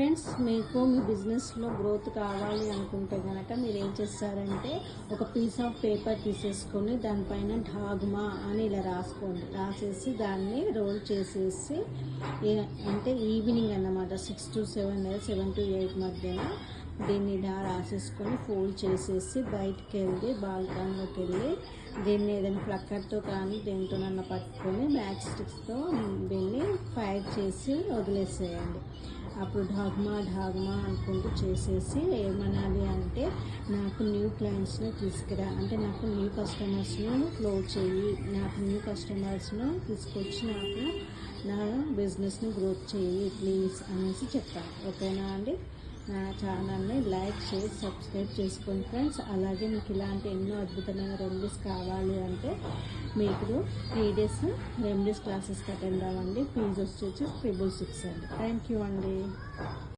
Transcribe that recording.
Friends, మీకు మీ బిజినెస్లో growth కావాలి అనుకుంటే కనుక మీరు ఏం చేస్తారంటే ఒక పీస్ ఆఫ్ పేపర్ తీసేసుకొని దానిపైన ఢాగ్మా అని ఇలా రాసేసి దాన్ని రోల్ చేసేసి అంటే ఈవినింగ్ అన్నమాట 6 to 7 లేదా 7 to 8 మధ్యన దీన్ని ఇలా రాసేసుకొని ఫోల్డ్ చేసేసి బయటికి వెళ్ళి బాల్కనీలోకి వెళ్ళి దీన్ని ఏదైనా ప్లక్కర్తో కానీ దేనితోనన్నా పట్టుకొని మ్యాచ్ స్టిక్స్తో దీన్ని ఫైర్ చేసి వదిలేసేయండి. అప్పుడు ఢాగ్మా అనుకుంటూ చేసేసి ఏమనాలి అంటే నాకు న్యూ క్లయింట్స్ని తీసుకురా, అంటే నాకు న్యూ కస్టమర్స్ను క్లోజ్ చేయి, నాకు న్యూ కస్టమర్స్ను తీసుకొచ్చి నాకు నా బిజినెస్ని గ్రోత్ చేయి ప్లీజ్ అనేసి చెప్తాను. ఓకేనా అండి? నా ఛానల్ని లైక్ చేసి సబ్స్క్రైబ్ చేసుకోండి ఫ్రెండ్స్. అలాగే మీకు ఇలాంటి ఎన్నో అద్భుతమైన రెమెడీస్ కావాలి అంటే మీకు 3 days రెమెడీస్ క్లాసెస్కి అటెండ్ అవ్వండి. ఫీజు వచ్చేసి 666 అండి. థ్యాంక్ యూ అండి.